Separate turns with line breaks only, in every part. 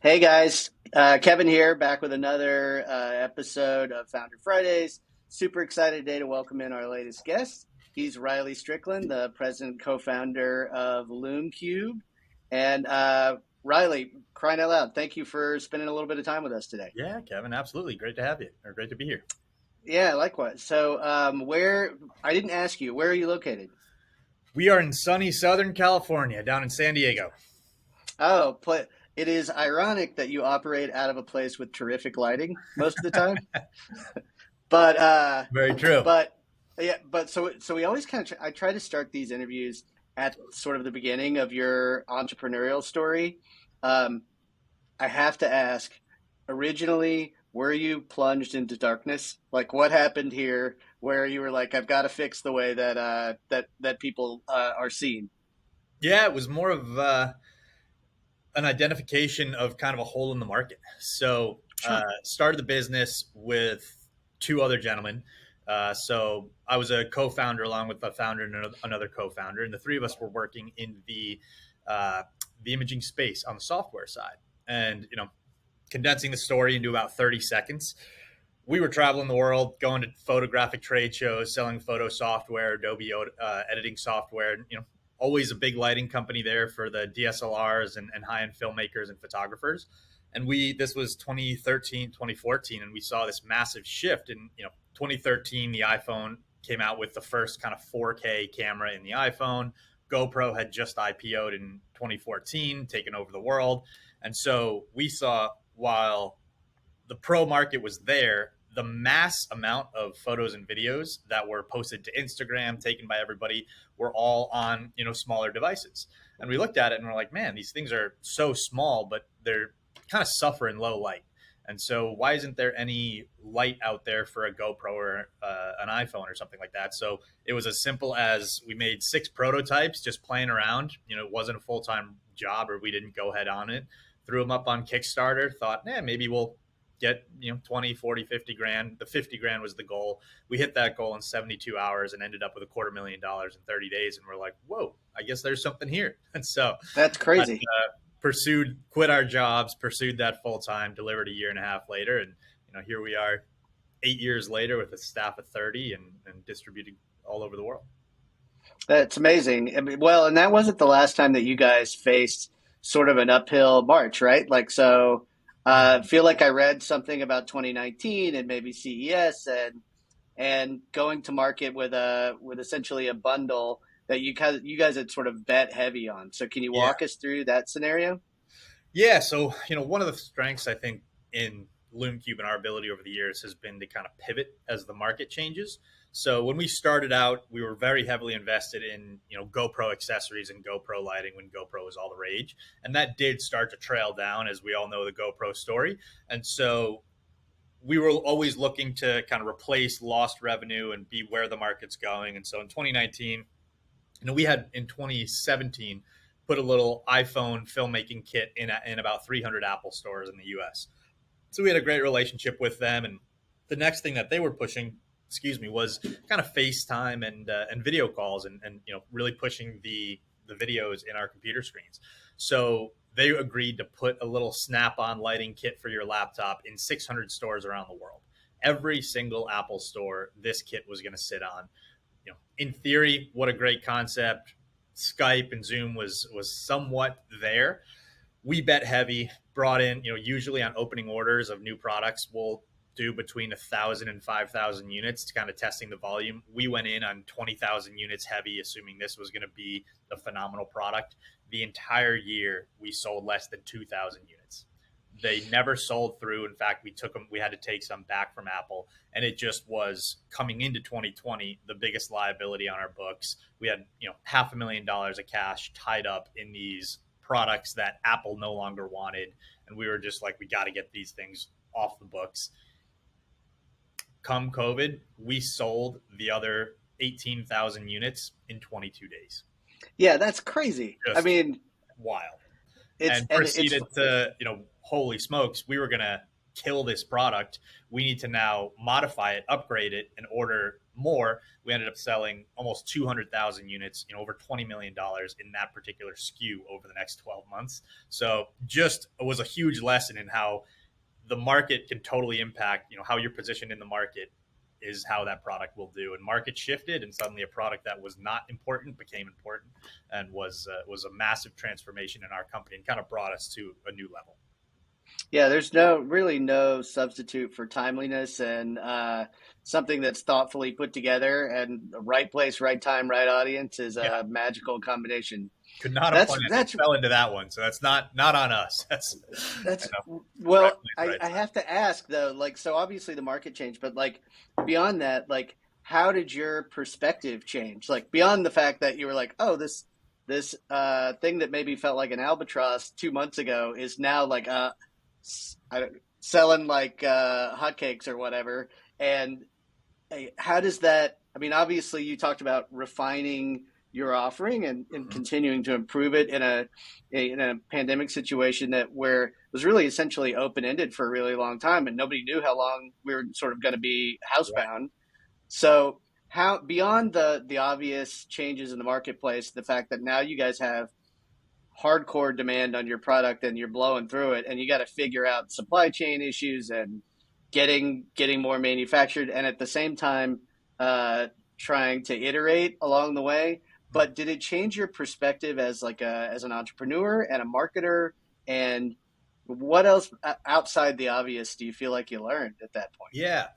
Hey guys, Kevin here, back with another episode of Founder Fridays. Super excited today to welcome in our latest guest. He's Riley Stricklin, the president and co-founder of LumeCube. And Riley, crying out loud, thank you for spending a little bit of time with us today.
Yeah, Kevin, absolutely. Great to have you, or great to be here.
Yeah, likewise. So, where I didn't ask you, where are you located?
We are in sunny Southern California, down in San Diego.
Oh, it is ironic that you operate out of a place with terrific lighting most of the time. But
Very true.
but yeah, but so we always kind of I try to start these interviews at sort of the beginning of your entrepreneurial story. Um, I have to ask, originally, were you plunged into darkness? Like, what happened here where you were like, I've got to fix the way that that people are seen?
Yeah, it was more of an identification of kind of a hole in the market. So,
Sure.
started the business with two other gentlemen. So, I was a co-founder along with a founder and another co-founder, and the three of us were working in uh, the imaging space on the software side. And condensing the story into about 30 seconds, we were traveling the world, going to photographic trade shows, selling photo software, Adobe editing software. Always a big lighting company there for the DSLRs and high end filmmakers and photographers. And this was 2013, 2014, and we saw this massive shift. In 2013, the iPhone came out with the first kind of 4K camera in the iPhone. GoPro had just IPO'd in 2014, taken over the world. And so we saw, while the pro market was there, the mass amount of photos and videos that were posted to Instagram, taken by everybody, were all on smaller devices. And we looked at it and we're like, man, these things are so small, but they're kind of suffer in low light. And so why isn't there any light out there for a GoPro or an iPhone or something like that? So it was as simple as we made 6 prototypes just playing around. It wasn't a full-time job, or we didn't go head on it. Threw them up on Kickstarter, thought, maybe we'll get 20, 40, 50 grand. The 50 grand was the goal. We hit that goal in 72 hours and ended up with $250,000 in 30 days. And we're like, whoa, I guess there's something here. And so
That's
but,
crazy.
quit our jobs, pursued that full time, delivered a year and a half later. And here we are 8 years later with a staff of 30 and distributed all over the world.
That's amazing. I mean, well, and that wasn't the last time that you guys faced sort of an uphill march, right? Like, so feel like I read something about 2019 and maybe CES and going to market with essentially a bundle that you guys had sort of bet heavy on. So can you
Yeah.
walk us through that scenario?
Yeah. So, one of the strengths I think in LumeCube and our ability over the years has been to kind of pivot as the market changes. So when we started out, we were very heavily invested in, GoPro accessories and GoPro lighting when GoPro was all the rage. And that did start to trail down, as we all know the GoPro story. And so we were always looking to kind of replace lost revenue and be where the market's going. And so in 2019, we had in 2017 put a little iPhone filmmaking kit in about 300 Apple stores in the US. So we had a great relationship with them. And the next thing that they were pushing, was kind of FaceTime and video calls, and really pushing the videos in our computer screens. So they agreed to put a little snap-on lighting kit for your laptop in 600 stores around the world. Every single Apple store this kit was going to sit on. In theory, what a great concept. Skype and Zoom was somewhat there. We bet heavy, brought in, usually on opening orders of new products, we'll do between 1,000 and 5,000 units, to kind of testing the volume. We went in on 20,000 units heavy, assuming this was going to be a phenomenal product. The entire year, we sold less than 2,000 units. They never sold through. In fact, we had to take some back from Apple, and it just was, coming into 2020, the biggest liability on our books. We had, $500,000 of cash tied up in these products that Apple no longer wanted. And we were just like, we got to get these things off the books. Come COVID, we sold the other 18,000 units in 22 days.
Yeah, that's crazy. I
Just
mean,
wild.
it's
And
and it's
proceeded to, holy smokes, we were going to kill this product. We need to now modify it, upgrade it, and order more. We ended up selling almost 200,000 units, over $20 million in that particular SKU over the next 12 months. So just it was a huge lesson in how the market can totally impact, how you're positioned in the market is how that product will do. And market shifted, and suddenly a product that was not important became important, and was a massive transformation in our company, and kind of brought us to a new level.
Yeah, there's really no substitute for timeliness and something that's thoughtfully put together, and the right place, right time, right audience is
Yeah,
a magical combination.
could not have
That's
planned it.
that's
Fell into that one, so that's not on us. That's
That's
right
well,
place,
I,
right
I
time.
have to ask though, like, so obviously the market changed, but like beyond that, like, how did your perspective change? Like beyond the fact that you were like, oh, this thing that maybe felt like an albatross 2 months ago is now like selling like hotcakes or whatever. And how does that? I mean, obviously, you talked about refining your offering and
Mhm.
continuing to improve it in a pandemic situation that where it was really essentially open ended for a really long time, and nobody knew how long we were sort of going to be
Right.
housebound. So, how beyond the obvious changes in the marketplace, the fact that now you guys have hardcore demand on your product and you're blowing through it, and you got to figure out supply chain issues and getting more manufactured, and at the same time uh, trying to iterate along the way. But did it change your perspective as like as an entrepreneur and a marketer? And what else outside the obvious do you feel like you learned at that point?
Yeah,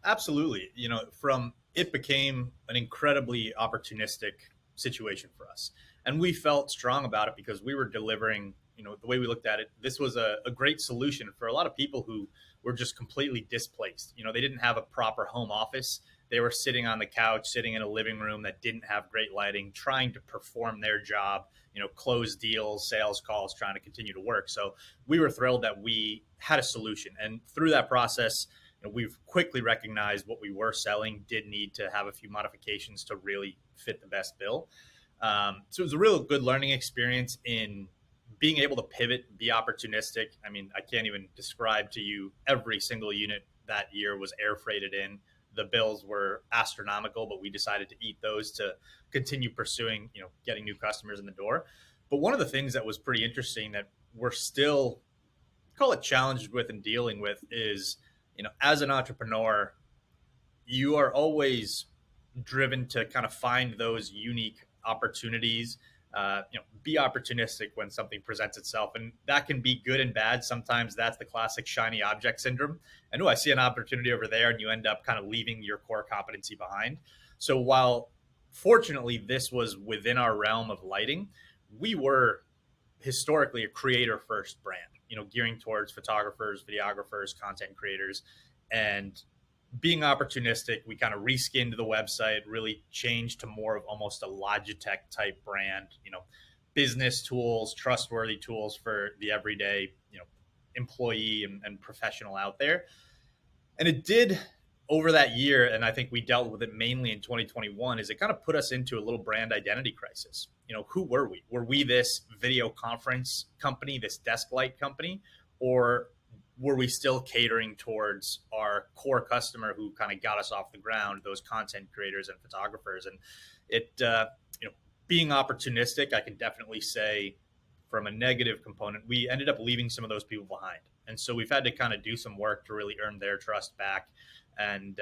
absolutely. From it became an incredibly opportunistic situation for us. And we felt strong about it because we were delivering, the way we looked at it, this was a great solution for a lot of people who were just completely displaced. They didn't have a proper home office. They were sitting on the couch, sitting in a living room that didn't have great lighting, trying to perform their job, close deals, sales calls, trying to continue to work. So we were thrilled that we had a solution. And through that process, we've quickly recognized what we were selling did need to have a few modifications to really fit the best bill. So it was a real good learning experience in being able to pivot, be opportunistic. I mean, I can't even describe to you every single unit that year was air freighted in. The bills were astronomical, but we decided to eat those to continue pursuing, getting new customers in the door. But one of the things that was pretty interesting that we're still call it challenged with and dealing with is, as an entrepreneur, you are always driven to kind of find those unique opportunities. Be opportunistic when something presents itself, and that can be good and bad. Sometimes that's the classic shiny object syndrome. And I see an opportunity over there, and you end up kind of leaving your core competency behind. So while fortunately this was within our realm of lighting, we were historically a creator first brand, gearing towards photographers, videographers, content creators. And being opportunistic, we kind of reskinned the website, really changed to more of almost a Logitech type brand, business tools, trustworthy tools for the everyday, employee and professional out there. And it did over that year, and I think we dealt with it mainly in 2021, is it kind of put us into a little brand identity crisis. Who were we? Were we this video conference company, this desk light company, or were we still catering towards our core customer who kind of got us off the ground, those content creators and photographers? And it, being opportunistic, I can definitely say from a negative component, we ended up leaving some of those people behind. And so we've had to kind of do some work to really earn their trust back. And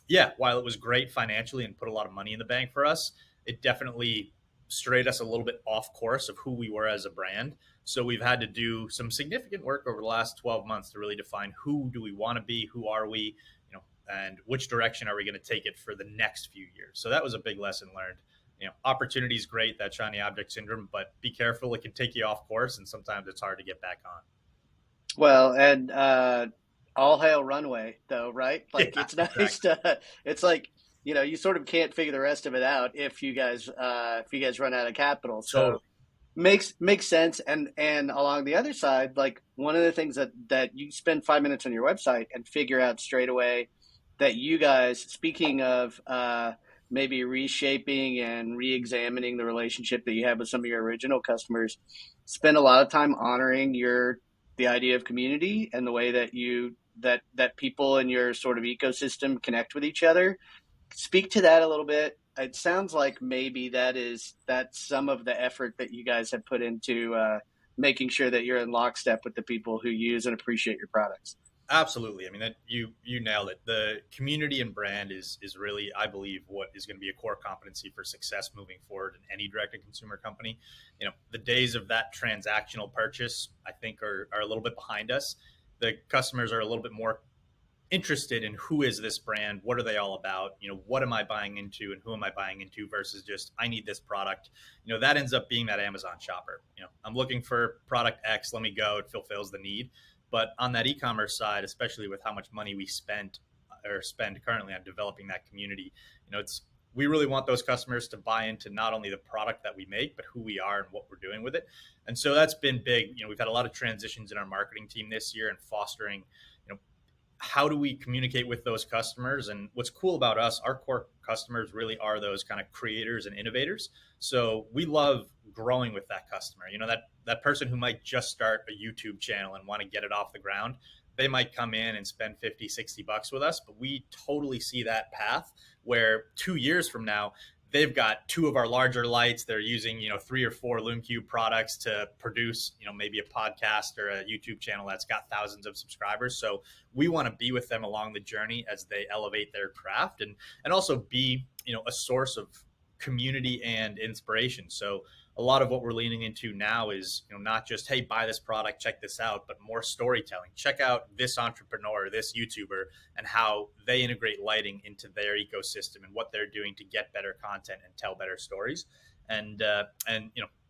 yeah, while it was great financially and put a lot of money in the bank for us, it definitely strayed us a little bit off course of who we were as a brand. So we've had to do some significant work over the last 12 months to really define who do we want to be, who are we, and which direction are we going to take it for the next few years. So that was a big lesson learned. Opportunity is great, that shiny object syndrome, but be careful. It can take you off course, and sometimes it's hard to get back on.
Well, and all hail runway, though, right? Like
Yeah,
it's nice
exactly.
to. It's like you sort of can't figure the rest of it out if you guys run out of capital. So
Totally.
makes sense. And along the other side, like one of the things that you spend 5 minutes on your website and figure out straight away that you guys, speaking of maybe reshaping and re-examining the relationship that you have with some of your original customers, spend a lot of time honoring the idea of community and the way that that people in your sort of ecosystem connect with each other. speak to that a little bit. It sounds like maybe that's some of the effort that you guys have put into making sure that you're in lockstep with the people who use and appreciate your products.
Absolutely. I mean, that you nailed it. The community and brand is really, I believe, what is going to be a core competency for success moving forward in any direct to consumer company. The days of that transactional purchase, I think, are a little bit behind us. The customers are a little bit more interested in who is this brand, what are they all about, what am I buying into and who am I buying into versus just I need this product. That ends up being that Amazon shopper. I'm looking for product X, let me go, it fulfills the need. But on that e-commerce side, especially with how much money we spend or spend currently on developing that community, it's we really want those customers to buy into not only the product that we make, but who we are and what we're doing with it. And so that's been big. We've had a lot of transitions in our marketing team this year and fostering how do we communicate with those customers. And what's cool about us, our core customers really are those kind of creators and innovators. So we love growing with that customer. That person who might just start a YouTube channel and want to get it off the ground, they might come in and spend 50, $60 with us, but we totally see that path where 2 years from now they've got two of our larger lights. They're using, 3 or 4 LumeCube products to produce, maybe a podcast or a YouTube channel that's got thousands of subscribers. So we want to be with them along the journey as they elevate their craft and also be, a source of community and inspiration. So a lot of what we're leaning into now is, not just, hey, buy this product, check this out, but more storytelling. Check out this entrepreneur, this YouTuber, and how they integrate lighting into their ecosystem and what they're doing to get better content and tell better stories. And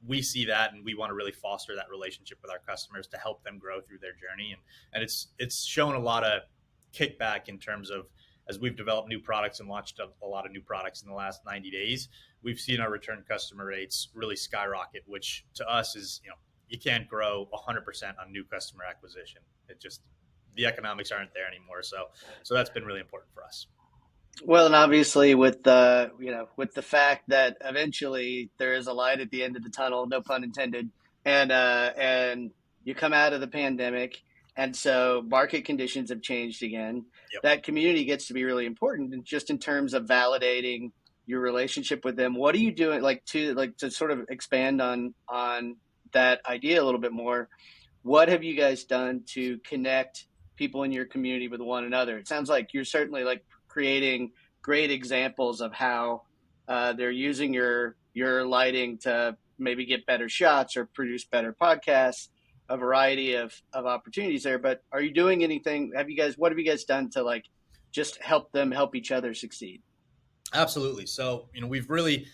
we see that, and we want to really foster that relationship with our customers to help them grow through their journey. And it's shown a lot of kickback in terms of, as we've developed new products and launched a lot of new products in the last 90 days, we've seen our return customer rates really skyrocket, which to us is, you can't grow 100% on new customer acquisition. It just, the economics aren't there anymore. So that's been really important for us.
Well, and obviously with the fact that eventually there is a light at the end of the tunnel, no pun intended, and you come out of the pandemic, and so market conditions have changed again.
Yep.
That community gets to be really important, and just in terms of validating your relationship with them. What are you doing, to sort of expand on that idea a little bit more? What have you guys done to connect people in your community with one another? It sounds like you're certainly creating great examples of how they're using your lighting to maybe get better shots or produce better podcasts, a variety of opportunities there. But are you doing anything? What have you guys done to just help them help each other succeed?
Absolutely. So, we've really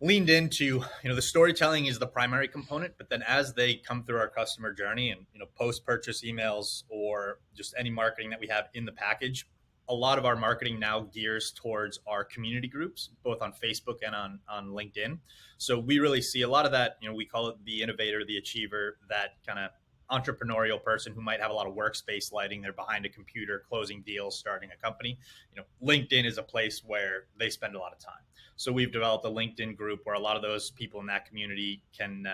leaned into, the storytelling is the primary component, but then as they come through our customer journey and, post-purchase emails or just any marketing that we have in the package, a lot of our marketing now gears towards our community groups, both on Facebook and on LinkedIn. So we really see a lot of that, we call it the innovator, the achiever, that kind of entrepreneurial person who might have a lot of workspace lighting. They're behind a computer, closing deals, starting a company. LinkedIn is a place where they spend a lot of time. So we've developed a LinkedIn group where a lot of those people in that community can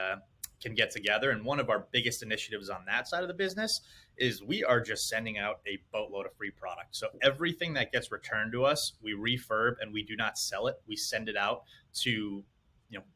get together. And one of our biggest initiatives on that side of the business is we are just sending out a boatload of free product. So everything that gets returned to us, we refurb and we do not sell it. We send it out to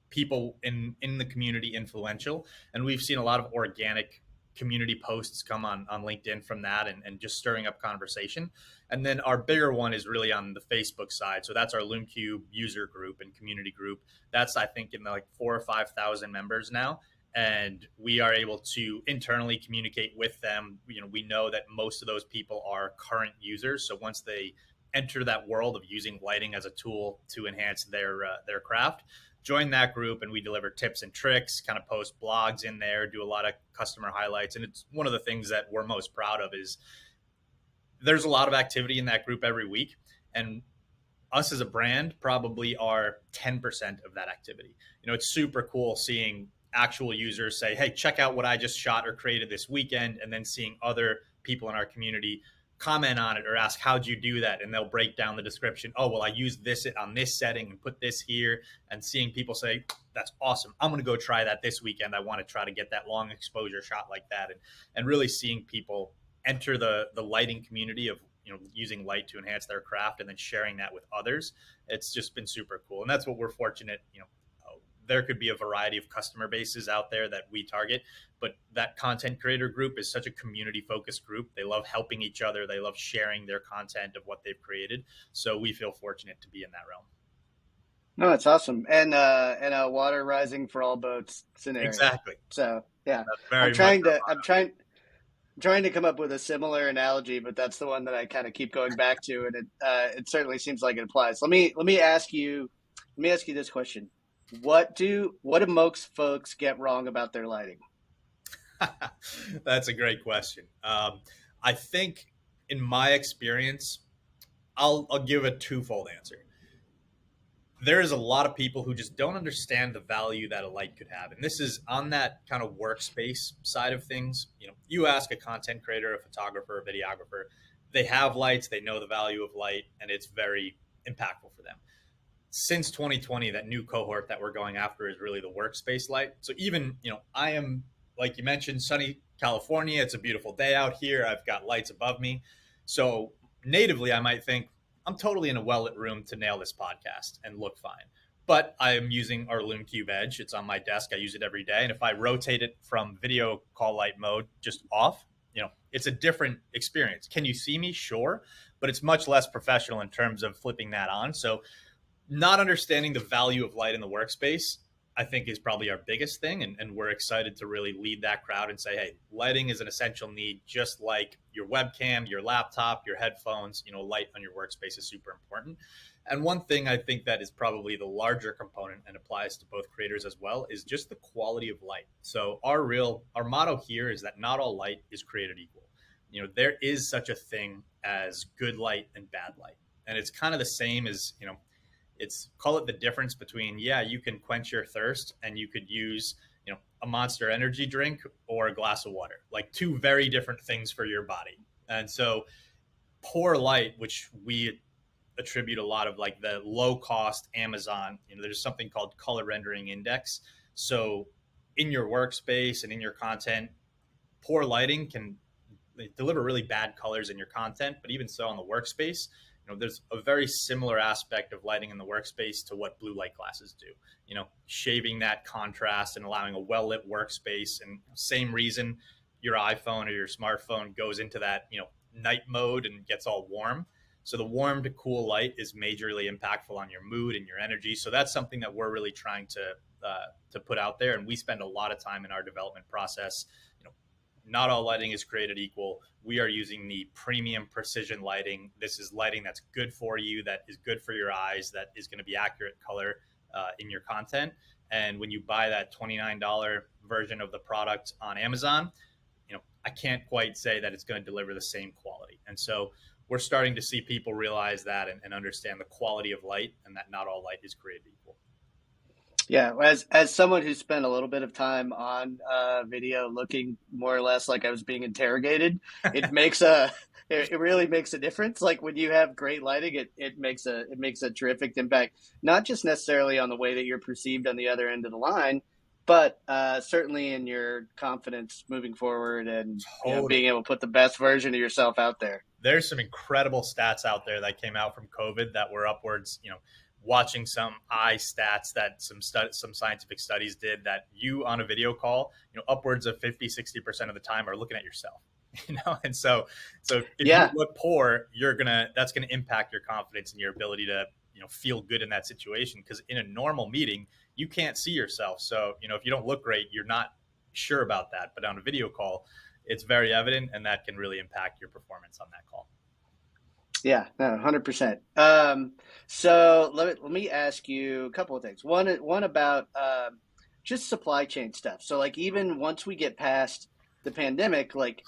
people in the community, influential. And we've seen a lot of organic community posts come on LinkedIn from that and just stirring up conversation. And then our bigger one is really on the Facebook side. So that's our LumeCube user group and community group. That's, I think, in 4,000 or 5,000 members now. And we are able to internally communicate with them. We know that most of those people are current users. So once they enter that world of using lighting as a tool to enhance their craft, join that group, and we deliver tips and tricks, kind of post blogs in there, do a lot of customer highlights. And it's one of the things that we're most proud of is there's a lot of activity in that group every week. And us as a brand probably are 10% of that activity. It's super cool seeing actual users say, hey, check out what I just shot or created this weekend, and then seeing other people in our community comment on it or ask, how'd you do that? And they'll break down the description. Oh, well, I used this on this setting and put this here, and seeing people say, that's awesome. I'm going to go try that this weekend. I want to try to get that long exposure shot like that. And really seeing people enter the lighting community of, using light to enhance their craft and then sharing that with others. It's just been super cool, and that's what we're fortunate. There could be a variety of customer bases out there that we target, but that content creator group is such a community focused group. They love helping each other. They love sharing their content of what they've created. So we feel fortunate to be in that realm.
No, it's awesome, and a water rising for all boats scenario.
Exactly.
So yeah,
That's
I'm
very much
trying to I'm trying trying to come up with a similar analogy, but that's the one that I kind of keep going back to, and it certainly seems like it applies. Let me ask you this question: what do most folks get wrong about their lighting?
That's a great question. I think, in my experience, I'll give a twofold answer. There is a lot of people who just don't understand the value that a light could have, and this is on that kind of workspace side of things. You ask a content creator, a photographer, a videographer, they have lights, they know the value of light, and it's very impactful for them. Since 2020, that new cohort that we're going after is really the workspace light. So even, I am, like you mentioned, sunny California. It's a beautiful day out here. I've got lights above me. So natively, I might think I'm totally in a well lit room to nail this podcast and look fine. But I am using our LumeCube Edge. It's on my desk. I use it every day. And if I rotate it from video call light mode just off, it's a different experience. Can you see me? Sure. But it's much less professional in terms of flipping that on. So not understanding the value of light in the workspace, I think, is probably our biggest thing. And we're excited to really lead that crowd and say, hey, lighting is an essential need, just like your webcam, your laptop, your headphones. Light on your workspace is super important. And one thing I think that is probably the larger component and applies to both creators as well is just the quality of light. So our motto here is that not all light is created equal. There is such a thing as good light and bad light. And it's kind of the same as, it's, call it the difference between, you can quench your thirst and you could use, a Monster energy drink or a glass of water, like two very different things for your body. And so poor light, which we attribute a lot of like the low cost Amazon, there's something called color rendering index. So in your workspace and in your content, poor lighting can deliver really bad colors in your content. But even so on the workspace, there's a very similar aspect of lighting in the workspace to what blue light glasses do, shaving that contrast and allowing a well-lit workspace. And same reason your iPhone or your smartphone goes into that, night mode and gets all warm. So the warm to cool light is majorly impactful on your mood and your energy. So that's something that we're really trying to put out there. And we spend a lot of time in our development process. Not all lighting is created equal. We are using the premium precision lighting. This is lighting that's good for you, that is good for your eyes, that is going to be accurate color in your content. And when you buy that $29 version of the product on Amazon, I can't quite say that it's going to deliver the same quality. And so we're starting to see people realize that and understand the quality of light, and that not all light is created equal.
Yeah, as someone who spent a little bit of time on video, looking more or less like I was being interrogated, it really makes a difference. Like when you have great lighting, it makes a terrific impact, not just necessarily on the way that you're perceived on the other end of the line, but certainly in your confidence moving forward and being able to put the best version of yourself out there.
There's some incredible stats out there that came out from COVID that were upwards, watching some eye stats that some scientific studies did, that you on a video call, upwards of 50-60% of the time are looking at yourself, and so if you look poor, that's gonna impact your confidence and your ability to feel good in that situation, because in a normal meeting you can't see yourself. So if you don't look great, you're not sure about that, but on a video call it's very evident, and that can really impact your performance on that call.
Yeah, no, 100%. So let me ask you a couple of things. One about just supply chain stuff. So like even once we get past the pandemic, like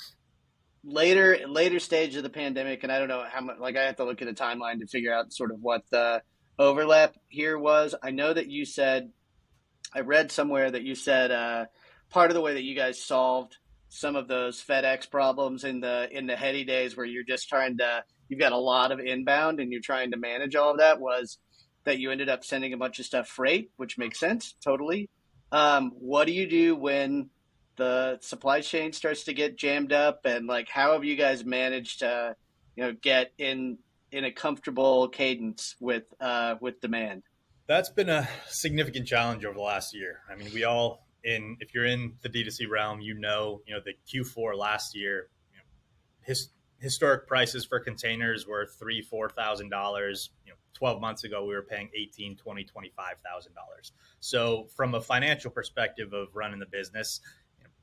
later stage of the pandemic, and I don't know how much, like I have to look at a timeline to figure out sort of what the overlap here was. I know that you said, I read somewhere that you said part of the way that you guys solved some of those FedEx problems in the heady days where you've got a lot of inbound and you're trying to manage all of that, was that you ended up sending a bunch of stuff freight, which makes sense totally. What do you do when the supply chain starts to get jammed up, and like how have you guys managed to get in a comfortable cadence with demand?
That's been a significant challenge over the last year. I mean, we all if you're in the D2C realm, the Q4 last year, his, historic prices for containers were $3,000, $4,000. 12 months ago we were paying $18,000, $20,000, $25,000. So from a financial perspective of running the business,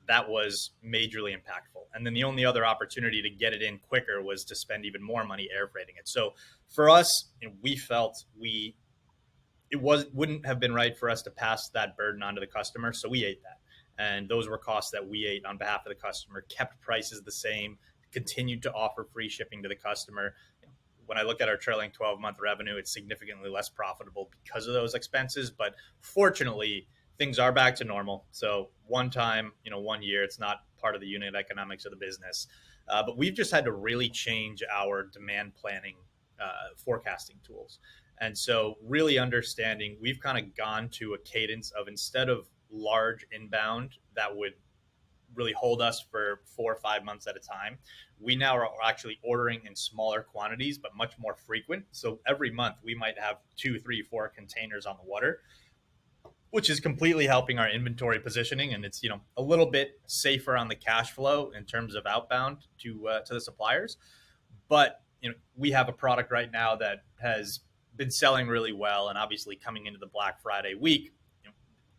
that was majorly impactful. And then the only other opportunity to get it in quicker was to spend even more money air freighting it. So for us, we felt wouldn't have been right for us to pass that burden onto the customer. So we ate that. And those were costs that we ate on behalf of the customer, kept prices the same, continued to offer free shipping to the customer. When I look at our trailing 12-month revenue, it's significantly less profitable because of those expenses. But fortunately, things are back to normal. So one time, 1 year, it's not part of the unit economics of the business. But we've just had to really change our demand planning forecasting tools. And so really understanding, we've kind of gone to a cadence of, instead of large inbound that would really hold us for 4 or 5 months at a time, we now are actually ordering in smaller quantities, but much more frequent. So every month we might have 2, 3, 4 containers on the water, which is completely helping our inventory positioning. And it's, a little bit safer on the cash flow in terms of outbound to the suppliers. But, we have a product right now that has been selling really well. And obviously coming into the Black Friday week,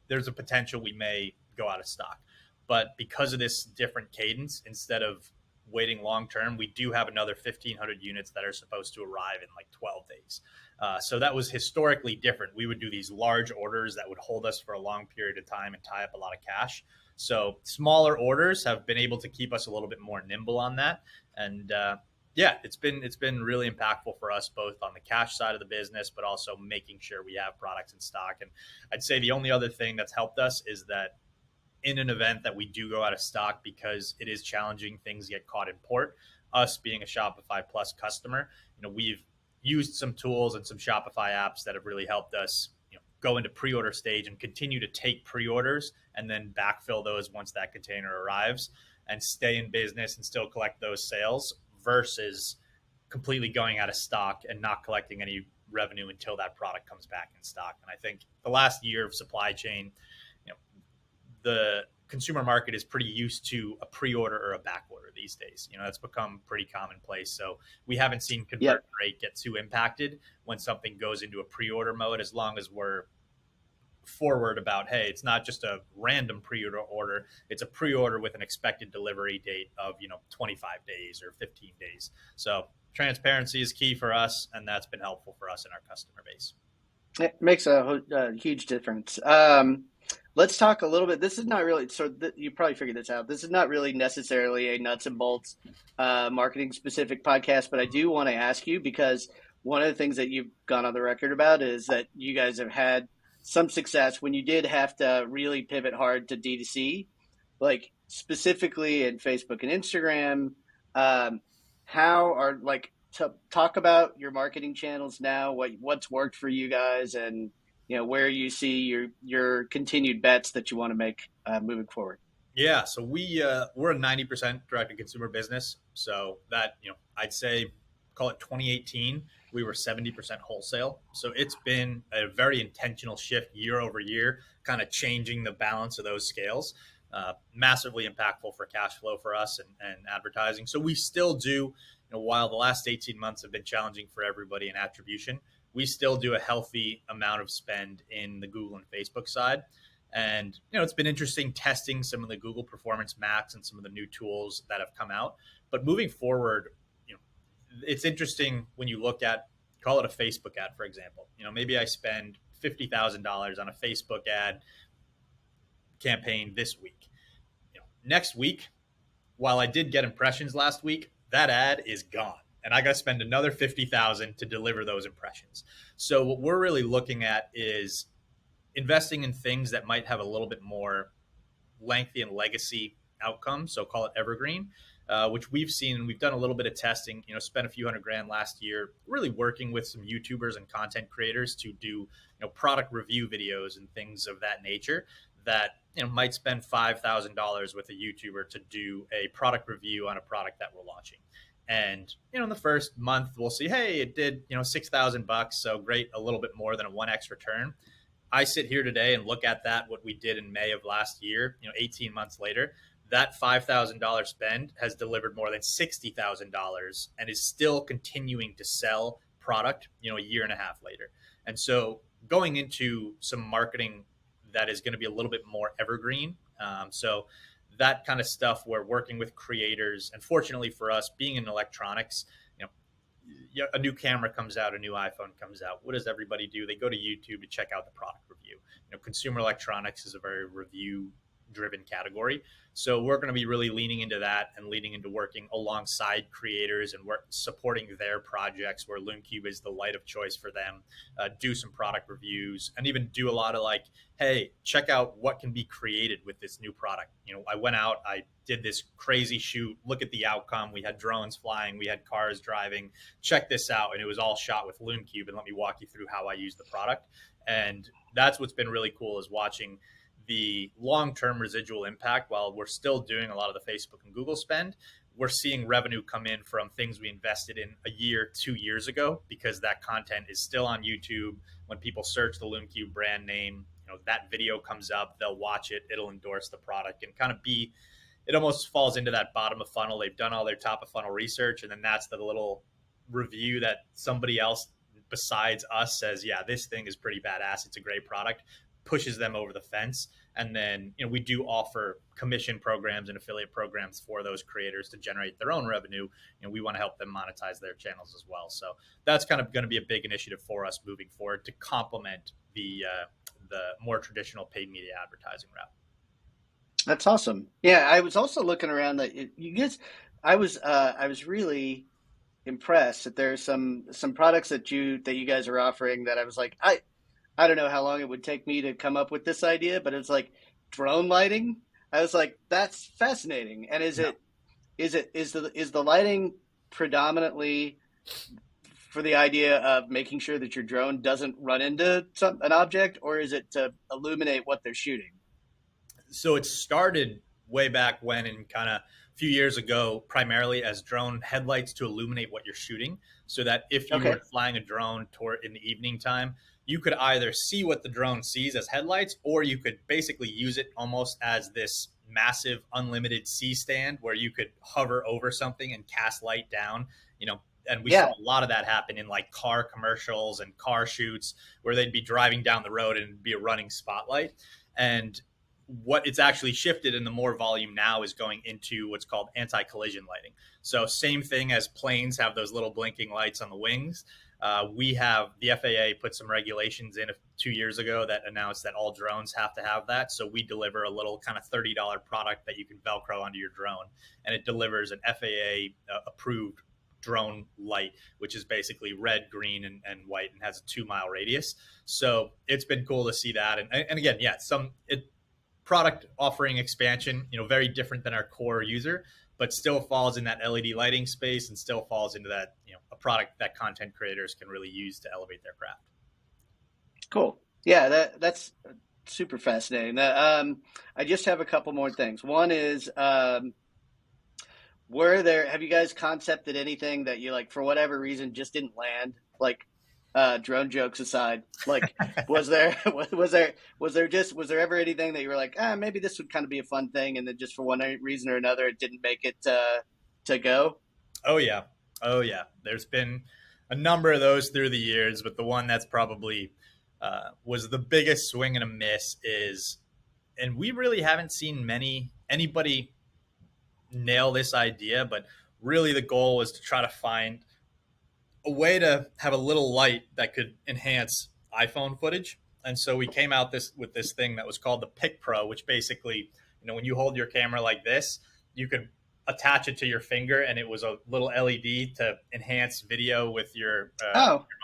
there's a potential we may go out of stock. But because of this different cadence, instead of waiting long term, we do have another 1,500 units that are supposed to arrive in like 12 days. So that was historically different. We would do these large orders that would hold us for a long period of time and tie up a lot of cash. So smaller orders have been able to keep us a little bit more nimble on that. And it's been really impactful for us, both on the cash side of the business, but also making sure we have products in stock. And I'd say the only other thing that's helped us is that in an event that we do go out of stock, because it is challenging, things get caught in port. Us being a Shopify Plus customer, we've used some tools and some Shopify apps that have really helped us, go into pre-order stage and continue to take pre-orders and then backfill those once that container arrives, and stay in business and still collect those sales, versus completely going out of stock and not collecting any revenue until that product comes back in stock. And I think the last year of supply chain, the consumer market is pretty used to a pre-order or a back order these days. That's become pretty commonplace. So we haven't seen conversion rate get too impacted when something goes into a pre-order mode, as long as we're forward about, hey, it's not just a random pre-order, it's a pre-order with an expected delivery date of 25 days or 15 days. So transparency is key for us, and that's been helpful for us in our customer base.
It makes a huge difference. Let's talk a little bit. This is not really, you probably figured this out. This is not really necessarily a nuts and bolts marketing specific podcast, but I do want to ask you, because one of the things that you've gone on the record about is that you guys have had some success when you did have to really pivot hard to D2C, like specifically in Facebook and Instagram. How are talk about your marketing channels now, what's worked for you guys, and where you see your continued bets that you want to make moving forward.
Yeah, so we're a 90% direct to consumer business. So that, I'd say, call it 2018, we were 70% wholesale. So it's been a very intentional shift year over year, kind of changing the balance of those scales. Massively impactful for cash flow for us and advertising. So we still do, while the last 18 months have been challenging for everybody in attribution, we still do a healthy amount of spend in the Google and Facebook side. And, it's been interesting testing some of the Google Performance Max and some of the new tools that have come out. But moving forward, it's interesting when you look at, call it a Facebook ad, for example. Maybe I spend $50,000 on a Facebook ad campaign this week. Next week, while I did get impressions last week, that ad is gone. And I got to spend another $50,000 to deliver those impressions. So what we're really looking at is investing in things that might have a little bit more lengthy and legacy outcomes. So call it evergreen, which we've seen, and we've done a little bit of testing, spent a few $100,000 last year, really working with some YouTubers and content creators to do, product review videos and things of that nature that, might spend $5,000 with a YouTuber to do a product review on a product that we're launching. And in the first month, we'll see, hey, it did $6,000, so great, a little bit more than a 1x return. I sit here today and look at that, what we did in May of last year, 18 months later, that $5,000 spend has delivered more than $60,000 and is still continuing to sell product, a year and a half later. And so going into some marketing that is going to be a little bit more evergreen. So that kind of stuff, we're working with creators. And fortunately for us, being in electronics, a new camera comes out, a new iPhone comes out. What does everybody do? They go to YouTube to check out the product review. Consumer electronics is a very review driven category. So we're going to be really leaning into that and leaning into working alongside creators and supporting their projects where LumeCube is the light of choice for them, do some product reviews, and even do a lot of like, hey, check out what can be created with this new product. I went out, I did this crazy shoot, look at the outcome. We had drones flying, we had cars driving, check this out. And it was all shot with LumeCube, and let me walk you through how I use the product. And that's what's been really cool, is watching the long-term residual impact. While we're still doing a lot of the Facebook and Google spend, we're seeing revenue come in from things we invested in a year, 2 years ago, because that content is still on YouTube. When people search the LumeCube brand name, that video comes up, they'll watch it, it'll endorse the product, and kind of it almost falls into that bottom of funnel. They've done all their top of funnel research, and then that's the little review that somebody else besides us says, yeah, this thing is pretty badass, it's a great product, pushes them over the fence. And then we do offer commission programs and affiliate programs for those creators to generate their own revenue, and we want to help them monetize their channels as well. So that's kind of going to be a big initiative for us moving forward to complement the more traditional paid media advertising route.
That's awesome. Yeah, I was also looking around that you guys. I was really impressed that there's some products that you guys are offering that I was like, I don't know how long it would take me to come up with this idea, but it's like drone lighting. I was like, that's fascinating. And is the lighting predominantly for the idea of making sure that your drone doesn't run into an object, or is it to illuminate what they're shooting?
So it started way back when, and kind of a few years ago, primarily as drone headlights to illuminate what you're shooting, so that if you were flying a drone in the evening time, you could either see what the drone sees as headlights, or you could basically use it almost as this massive unlimited C-stand where you could hover over something and cast light down, and we saw a lot of that happen in like car commercials and car shoots where they'd be driving down the road and it'd be a running spotlight. And what it's actually shifted in the more volume now is going into what's called anti-collision lighting. So same thing as planes have those little blinking lights on the wings. We have the FAA put some regulations in 2 years ago that announced that all drones have to have that. So we deliver a little kind of $30 product that you can Velcro onto your drone, and it delivers an FAA approved drone light, which is basically red, green, and white, and has a 2-mile radius. So it's been cool to see that. And again, product offering expansion, very different than our core user, but still falls in that LED lighting space and still falls into that, a product that content creators can really use to elevate their craft.
Cool. Yeah, that's super fascinating. I just have a couple more things. One is, have you guys concepted anything that you like for whatever reason just didn't land? Like, drone jokes aside, like was there ever anything that you were like, maybe this would kind of be a fun thing, and then just for one reason or another it didn't make it to go?
Oh yeah. There's been a number of those through the years, but the one that's probably was the biggest swing and a miss is, and we really haven't seen anybody nail this idea, but really the goal was to try to find a way to have a little light that could enhance iPhone footage. And so we came out with this thing that was called the Pic Pro, which basically, when you hold your camera like this, you could attach it to your finger, and it was a little LED to enhance video with your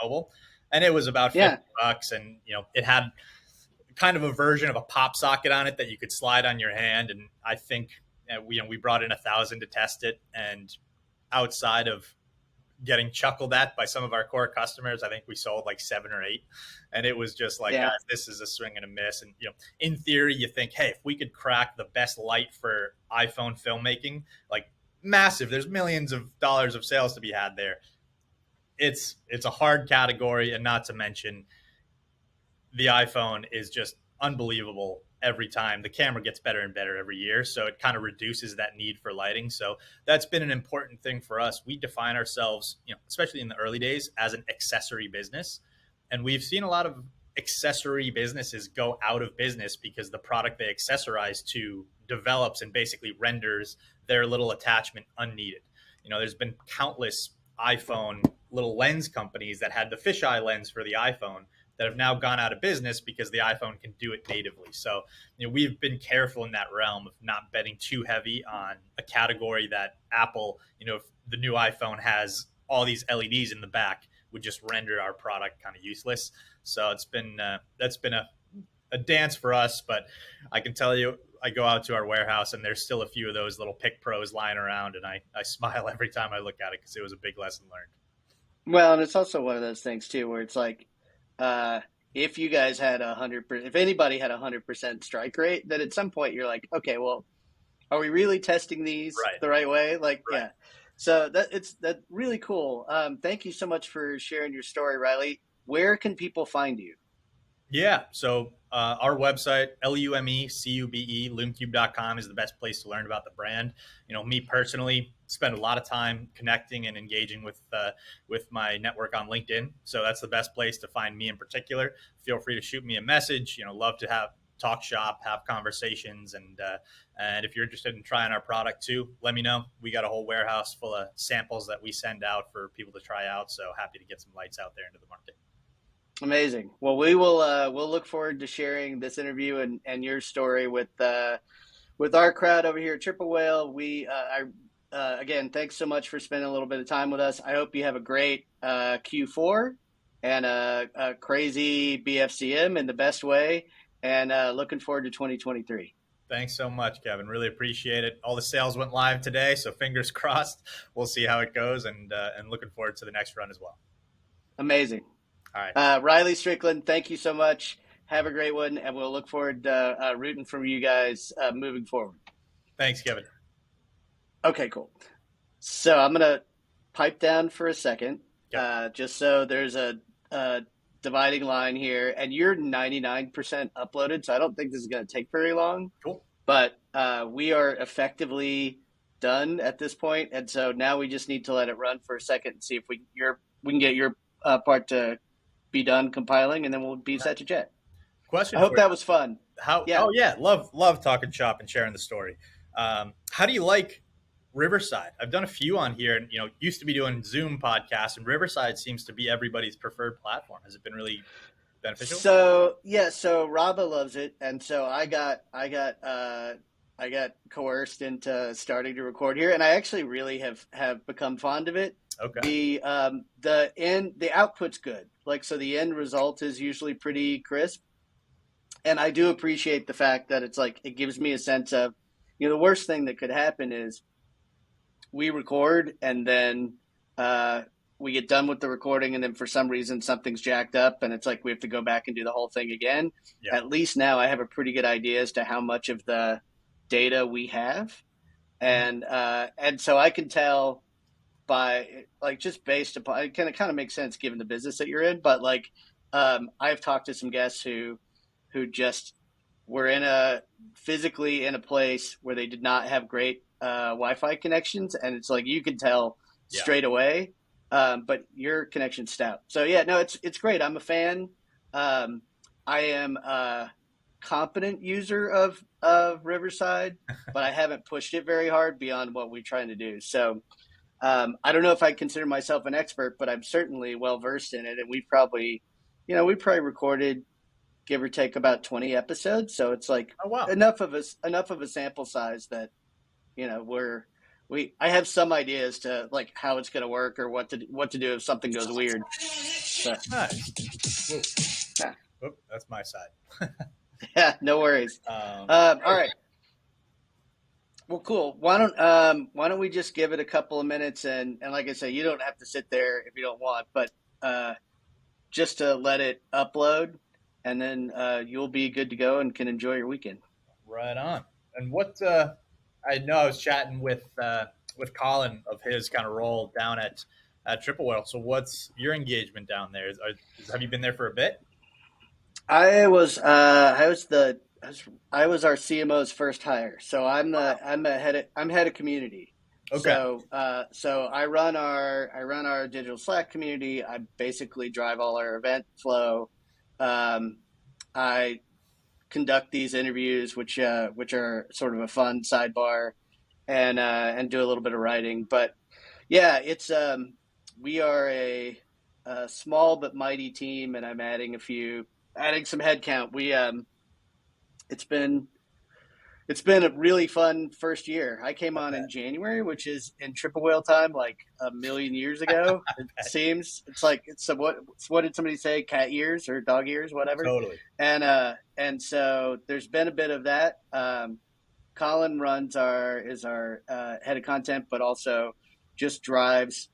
mobile. And it was about $50, and it had kind of a version of a pop socket on it that you could slide on your hand. And I think we brought in 1,000 to test it, and outside of getting chuckled at by some of our core customers, I think we sold like 7 or 8, and it was just like, guys, this is a swing and a miss. And in theory, you think, hey, if we could crack the best light for iPhone filmmaking, like massive. There's millions of dollars of sales to be had there. It's a hard category, and not to mention the iPhone is just unbelievable every time. The camera gets better and better every year, so it kind of reduces that need for lighting. So that's been an important thing for us. We define ourselves, especially in the early days, as an accessory business, and we've seen a lot of accessory businesses go out of business because the product they accessorize to develops and basically renders their little attachment unneeded. There's been countless iPhone little lens companies that had the fisheye lens for the iPhone that have now gone out of business because the iPhone can do it natively. So, we've been careful in that realm of not betting too heavy on a category that Apple, if the new iPhone has all these LEDs in the back, would just render our product kind of useless. So that's been a dance for us, but I can tell you, I go out to our warehouse and there's still a few of those little Pick Pros lying around, and I smile every time I look at it because it was a big lesson learned.
Well, and it's also one of those things too, where it's like, if you guys had 100%, if anybody had 100% strike rate, then at some point you're like, okay, well, are we really testing these the right way? Like,
Right.
yeah. So that's really cool. Thank you so much for sharing your story, Riley. Where can people find you?
Yeah. So our website, LumeCube, LumeCube.com is the best place to learn about the brand. Me personally spend a lot of time connecting and engaging with my network on LinkedIn. So that's the best place to find me in particular. Feel free to shoot me a message. Love to talk shop, have conversations, and if you're interested in trying our product too, let me know. We got a whole warehouse full of samples that we send out for people to try out. So happy to get some lights out there into the market.
Amazing. Well, we'll look forward to sharing this interview and your story with our crowd over here at Triple Whale. Again, thanks so much for spending a little bit of time with us. I hope you have a great Q4 and a crazy BFCM in the best way, and looking forward to 2023.
Thanks so much, Kevin. Really appreciate it. All the sales went live today, so fingers crossed. We'll see how it goes, and looking forward to the next run as well.
Amazing.
All right.
Riley Stricklin, thank you so much. Have a great one, and we'll look forward to rooting for you guys moving forward.
Thanks, Kevin.
Okay, cool. So I'm going to pipe down for a second, just so there's a dividing line here, and you're 99% uploaded, so I don't think this is going to take very long.
Cool.
But we are effectively done at this point, and so now we just need to let it run for a second and see if we can get your part to be done compiling, and then we'll be set to jet.
Question.
I hope that was fun.
Yeah. Oh yeah, love talking shop and sharing the story. How do you like Riverside? I've done a few on here, and used to be doing Zoom podcasts, and Riverside seems to be everybody's preferred platform. Has it been really beneficial?
So Raba loves it, and so I got coerced into starting to record here, and I actually really have become fond of it.
Okay.
The output's good. So the end result is usually pretty crisp. And I do appreciate the fact that it's it gives me a sense of, the worst thing that could happen is we record and then we get done with the recording, and then for some reason something's jacked up and it's we have to go back and do the whole thing again. Yeah. At least now I have a pretty good idea as to how much of the data we have. And so I can tell by just based upon it kind of makes sense given the business that you're in, but I've talked to some guests who just were physically in a place where they did not have great Wi-Fi connections, and it's you can tell straight away, but your connection's stout. So yeah, no, it's great. I'm a fan. I am a competent user of Riverside, but I haven't pushed it very hard beyond what we're trying to do. So I don't know if I consider myself an expert, but I'm certainly well versed in it. And we probably recorded, give or take, about 20 episodes. So it's
oh, wow.
enough of a sample size that I have some ideas to how it's going to work or what to do if something goes weird. So.
Nice. Yeah. Oop, that's my side.
Yeah, no worries. All right. Well, cool. Why don't we just give it a couple of minutes, and like I say, you don't have to sit there if you don't want, but just to let it upload, and then you'll be good to go and can enjoy your weekend.
Right on. And what I know I was chatting with with Colin of his kind of role down at Triple Whale. So what's your engagement down there? Have you been there for a bit?
I was our CMO's first hire. So
Wow.
I'm head of community.
Okay.
So I run our digital Slack community. I basically drive all our event flow. Um, I conduct these interviews, which are sort of a fun sidebar, and do a little bit of writing. But yeah, it's we are a small but mighty team, and I'm adding some headcount. It's been it's been a really fun first year. I came on in January, which is in triple whale time, like a million years ago. It seems it's like what did somebody say? Cat years or dog years, whatever.
Totally.
And so there's been a bit of that. Colin is our head of content, but also just drives.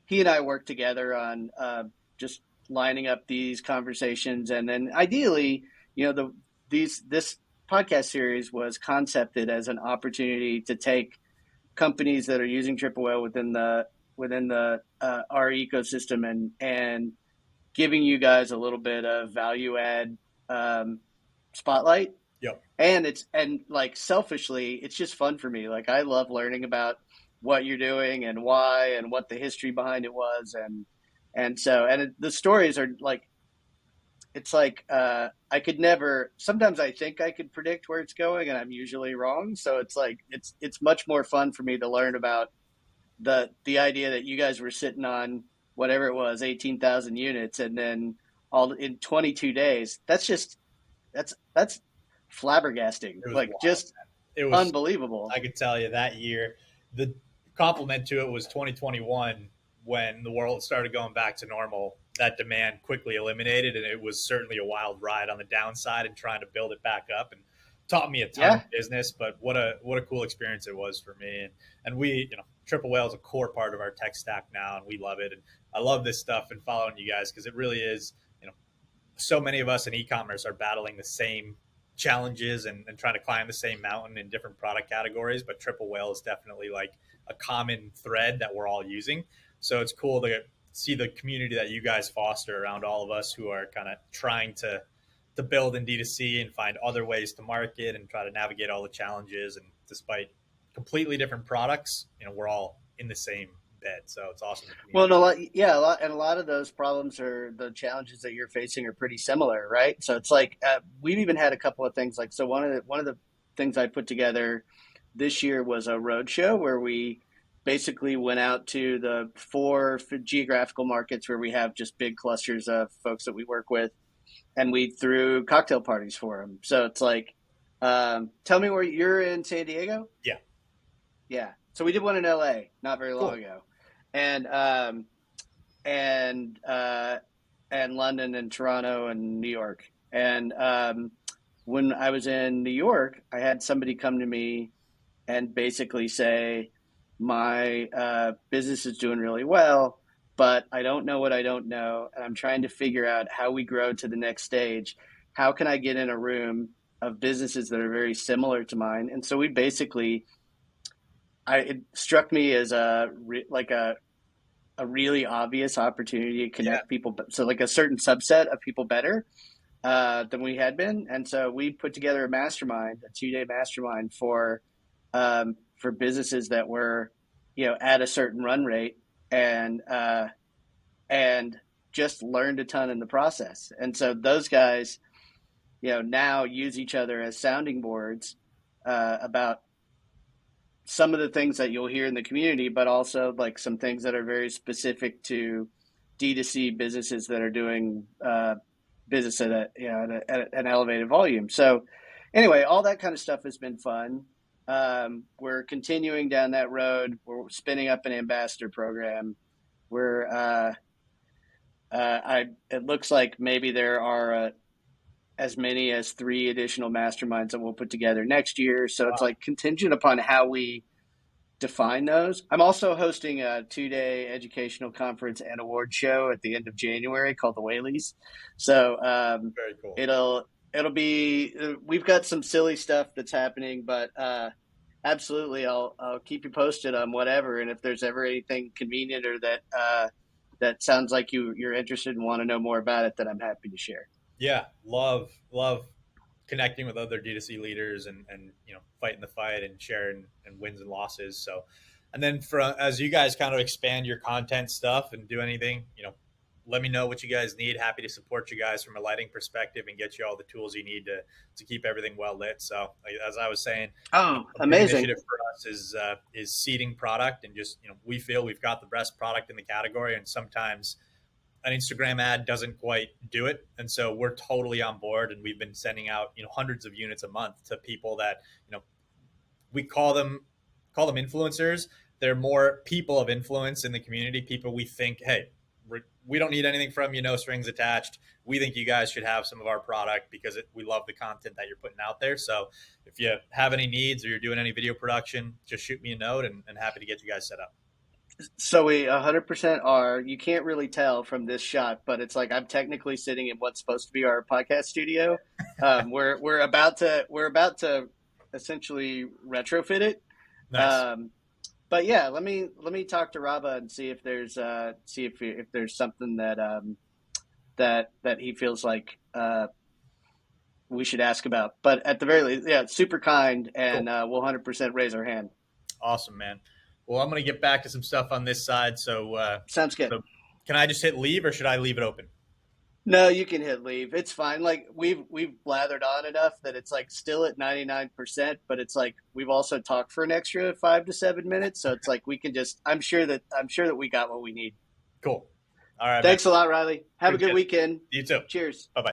He and I work together on just lining up these conversations, and then ideally, this podcast series was concepted as an opportunity to take companies that are using triple whale within the our ecosystem and giving you guys a little bit of value add spotlight.
Yep.
And like selfishly, it's just fun for me. Like I love learning about what you're doing and why and what the history behind it was, the stories are like it's like I could never. Sometimes I think I could predict where it's going, and I'm usually wrong. So it's like it's much more fun for me to learn about the idea that you guys were sitting on whatever it was, 18,000 units, and then all in 22 days. That's flabbergasting.
It was
Like
wild.
just
It was.
unbelievable.
I could tell you that year. The compliment to it was 2021 when the world started going back to normal. That demand quickly eliminated, and it was certainly a wild ride on the downside and trying to build it back up. And taught me a ton
Yeah.
of business. But what a cool experience it was for me. And we, Triple Whale is a core part of our tech stack now, and we love it. And I love this stuff and following you guys because it really is. So many of us in e-commerce are battling the same challenges and trying to climb the same mountain in different product categories, but triple whale is definitely like a common thread that we're all using. So it's cool to see the community that you guys foster around all of us who are kind of trying to build in D2C and find other ways to market and try to navigate all the challenges. And despite completely different products, we're all in the same bed. So it's awesome.
Well, a lot of those problems or the challenges that you're facing are pretty similar, right? So it's like we've even had a couple of things like so. One of the things I put together this year was a road show where we basically went out to the four geographical markets where we have just big clusters of folks that we work with, and we threw cocktail parties for them. So it's like, tell me where you're in San Diego.
Yeah.
Yeah. So we did one in LA not very long
Cool.
ago, and and and London and Toronto and New York. And when I was in New York, I had somebody come to me and basically say, "My business is doing really well, but I don't know what I don't know, and I'm trying to figure out how we grow to the next stage. How can I get in a room of businesses that are very similar to mine?" And so we basically it struck me as a really obvious opportunity to
Yeah.
connect people, so like a certain subset of people better than we had been, and so we put together a mastermind, a 2-day mastermind for businesses that were, at a certain run rate, and and just learned a ton in the process. And so those guys, now use each other as sounding boards about some of the things that you'll hear in the community, but also like some things that are very specific to D2C businesses that are doing business at an elevated volume. So anyway, all that kind of stuff has been fun. We're continuing down that road. We're spinning up an ambassador program. We're it looks like maybe there are as many as 3 additional masterminds that we'll put together next year. So it's
Wow.
like contingent upon how we define those. I'm also hosting a 2-day educational conference and award show at the end of January called the Whaleys. So
Very cool.
it'll be we've got some silly stuff that's happening, but Absolutely. I'll keep you posted on whatever, and if there's ever anything convenient or that sounds like you're interested and want to know more about it, then I'm happy to share.
Yeah, love connecting with other D2C leaders and fighting the fight and sharing and wins and losses. So, and then for as you guys kind of expand your content stuff and do anything, let me know what you guys need. Happy to support you guys from a lighting perspective and get you all the tools you need to keep everything well lit. So, as I was saying,
Oh,
a big
amazing.
initiative for us is seeding product, and just we feel we've got the best product in the category, and sometimes an Instagram ad doesn't quite do it. And so we're totally on board, and we've been sending out hundreds of units a month to people that we call them influencers. They're more people of influence in the community. People we think, hey, we don't need anything from you, no strings attached. We think you guys should have some of our product because we love the content that you're putting out there. So if you have any needs or you're doing any video production, just shoot me a note, and happy to get you guys set up.
So we 100% are. You can't really tell from this shot, but it's like I'm technically sitting in what's supposed to be our podcast studio. We're about to essentially retrofit it.
Nice.
Um, but yeah, let me talk to Raba and see if there's something that he feels like we should ask about. But at the very least, yeah, super kind, and
Cool.
we'll 100% raise our hand.
Awesome, man. Well, I'm going to get back to some stuff on this side.
Sounds good.
So can I just hit leave, or should I leave it open?
No, you can hit leave. It's fine. Like we've blathered on enough that it's like still at 99%, but it's like we've also talked for an extra 5 to 7 minutes. So it's like we can just I'm sure that we got what we need.
Cool. All right, man.
Thanks a lot, Riley. Have a good
Appreciate it.
weekend.
You too.
Cheers.
Bye bye.